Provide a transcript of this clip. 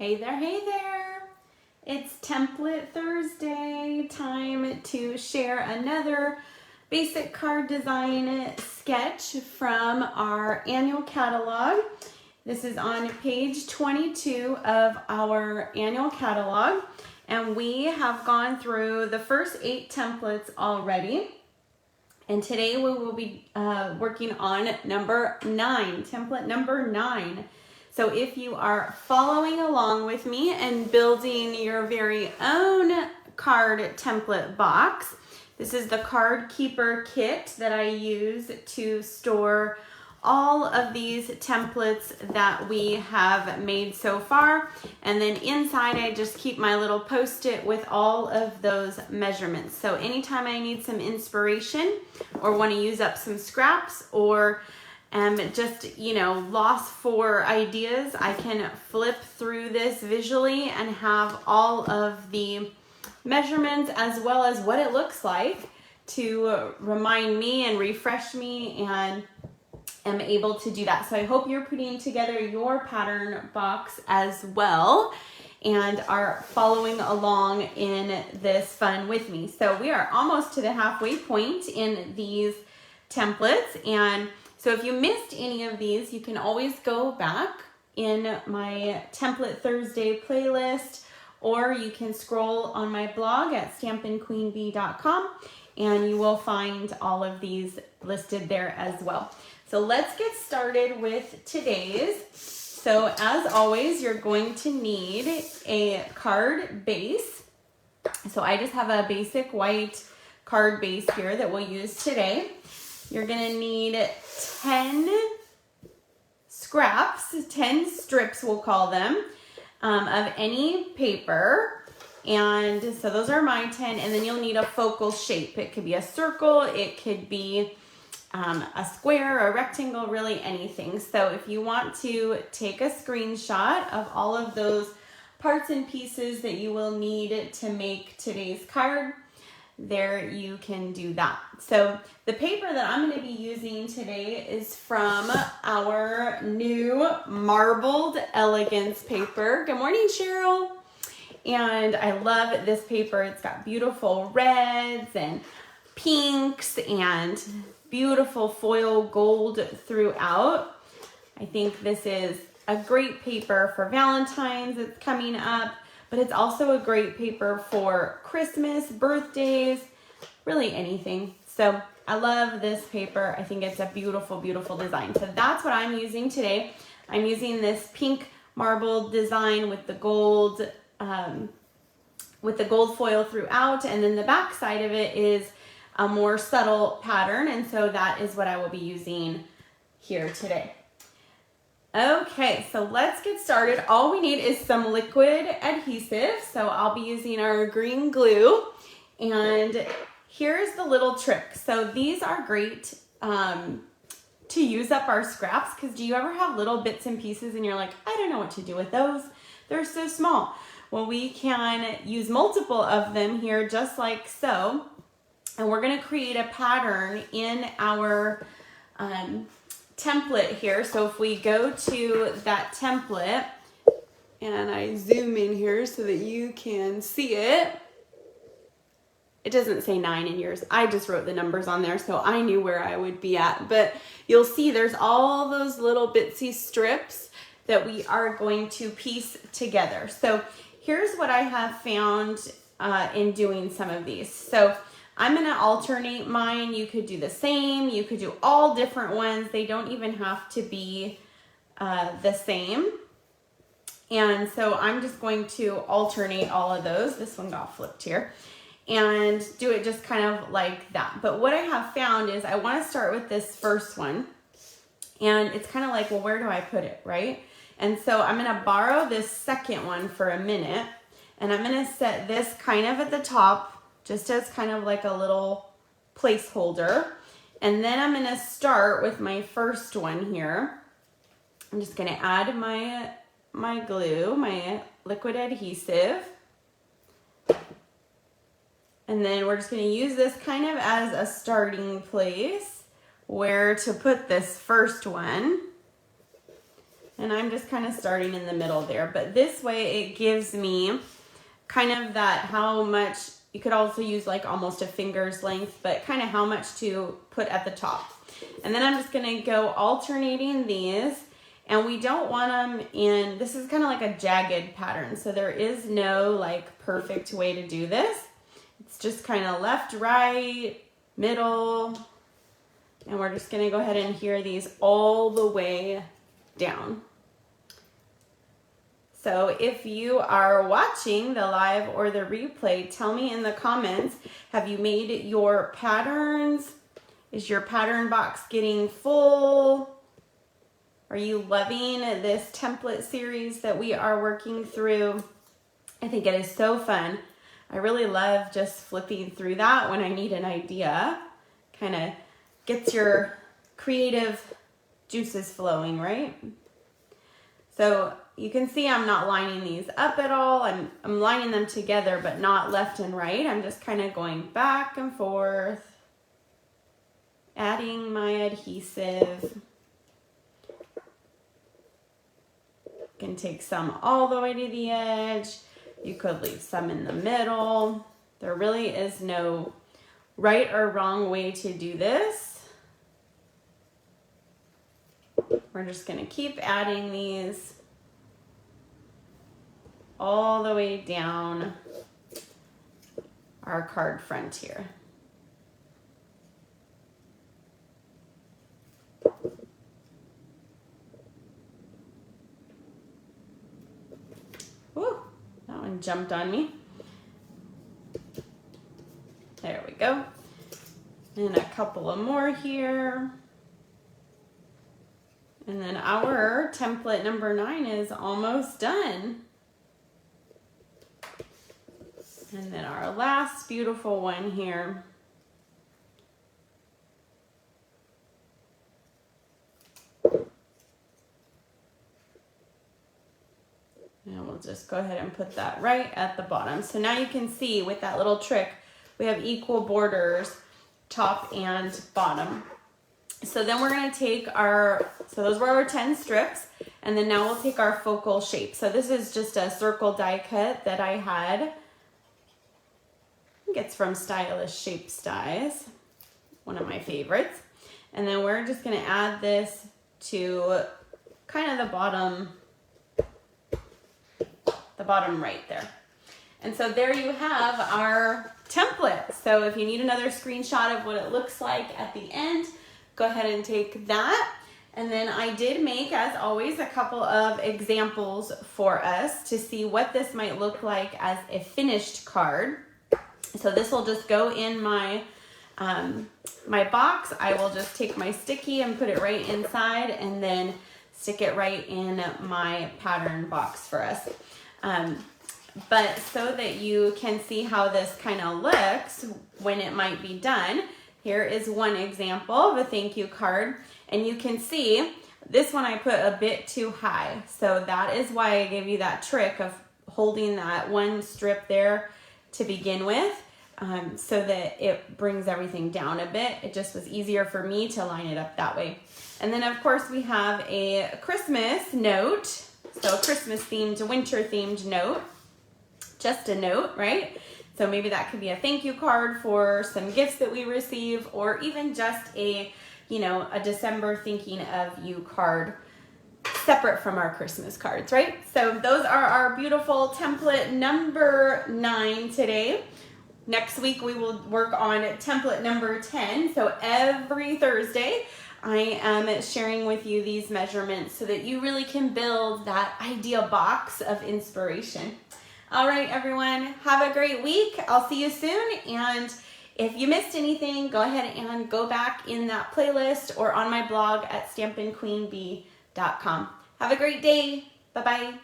Hey there, hey there. It's Template Thursday, time to share another basic card design sketch from our annual catalog. This is on page 22 of our annual catalog, and we have gone through the first 8 templates already. And today we will be working on number 9, template number 9. So if you are following along with me and building your very own card template box, this is the card keeper kit that I use to store all of these templates that we have made so far. And then inside I just keep my little post-it with all of those measurements. So anytime I need some inspiration or want to use up some scraps or just, lost for ideas, I can flip through this visually and have all of the measurements as well as what it looks like to remind me and refresh me, and am able to do that. So I hope you're putting together your pattern box as well and are following along in this fun with me. So we are almost to the halfway point in these templates, and so if you missed any of these, you can always go back in my Template Thursday playlist, or you can scroll on my blog at stampinqueenbee.com and you will find all of these listed there as well. So let's get started with today's. So as always, you're going to need a card base. So I just have a basic white card base here that we'll use today. You're gonna need 10 scraps, 10 strips we'll call them, of any paper. And so those are my 10, and then you'll need a focal shape. It could be a circle, it could be a square, a rectangle, really anything. So if you want to take a screenshot of all of those parts and pieces that you will need to make today's card, there you can do that. So the paper that I'm going to be using today is from our new Marbled Elegance paper. Good morning, Cheryl. And I love this paper. It's got beautiful reds and pinks and beautiful foil gold throughout. I think this is a great paper for Valentine's. It's coming up. But it's also a great paper for Christmas, birthdays, really anything. So I love this paper. I think it's a beautiful, beautiful design. So that's what I'm using today. I'm using this pink marbled design with the gold foil throughout, and then the back side of it is a more subtle pattern, and so that is what I will be using here today. Okay, so let's get started. All we need is some liquid adhesive. So I'll be using our green glue. And here's the little trick. So these are great to use up our scraps, because do you ever have little bits and pieces and you're like, I don't know what to do with those? They're so small. Well, we can use multiple of them here just like so. And we're gonna create a pattern in our template here. So if we go to that template, and I zoom in here so that you can see it, it doesn't say 9 in yours. I just wrote the numbers on there so I knew where I would be at, but you'll see there's all those little bitsy strips that we are going to piece together. So here's what I have found in doing some of these. So I'm gonna alternate mine. You could do the same. You could do all different ones. They don't even have to be the same. And so I'm just going to alternate all of those. This one got flipped here. And do it just kind of like that. But what I have found is I wanna start with this first one. And it's kind of like, well, where do I put it, right? And so I'm gonna borrow this second one for a minute. And I'm gonna set this kind of at the top, just as kind of like a little placeholder. And then I'm gonna start with my first one here. I'm just gonna add my glue, my liquid adhesive. And then we're just gonna use this kind of as a starting place where to put this first one. And I'm just kind of starting in the middle there, but this way it gives me kind of that how much, you could also use like almost a finger's length, but kind of how much to put at the top. And then I'm just gonna go alternating these, and we don't want them in, this is kind of like a jagged pattern, so there is no like perfect way to do this. It's just kind of left, right, middle, and we're just gonna go ahead and adhere these all the way down. So if you are watching the live or the replay, tell me in the comments, have you made your patterns? Is your pattern box getting full? Are you loving this template series that we are working through? I think it is so fun. I really love just flipping through that when I need an idea. Kind of gets your creative juices flowing, right? So you can see I'm not lining these up at all. I'm lining them together, but not left and right. I'm just kind of going back and forth, adding my adhesive. You can take some all the way to the edge. You could leave some in the middle. There really is no right or wrong way to do this. We're just gonna keep adding these all the way down our card front here. Woo, that one jumped on me. There we go. And a couple of more here. And then our template number 9 is almost done. And then our last beautiful one here. And we'll just go ahead and put that right at the bottom. So now you can see with that little trick, we have equal borders, top and bottom. So then we're gonna take our, so those were our 10 strips, and then now we'll take our focal shape. So this is just a circle die cut that I had. I think it's from Stylish Shape Styes, one of my favorites. And then we're just gonna add this to kind of the bottom right there. And so there you have our template. So if you need another screenshot of what it looks like at the end, go ahead and take that. And then I did make, as always, a couple of examples for us to see what this might look like as a finished card. So this will just go in my my box. I will just take my sticky and put it right inside, and then stick it right in my pattern box for us. But so that you can see how this kind of looks when it might be done, here is one example of a thank you card. And you can see this one I put a bit too high. So that is why I gave you that trick of holding that one strip there to begin with, so that it brings everything down a bit. It just was easier for me to line it up that way. And then of course we have a Christmas note. So a Christmas themed, winter themed note. Just a note, right? So maybe that could be a thank you card for some gifts that we receive, or even just a, you know, a December thinking of you card separate from our Christmas cards, right? So those are our beautiful template number 9 today. Next week we will work on template number 10. So every Thursday I am sharing with you these measurements so that you really can build that idea box of inspiration. All right, everyone, have a great week. I'll see you soon. And if you missed anything, go ahead and go back in that playlist or on my blog at stampinqueenbee.com. Have a great day. Bye-bye.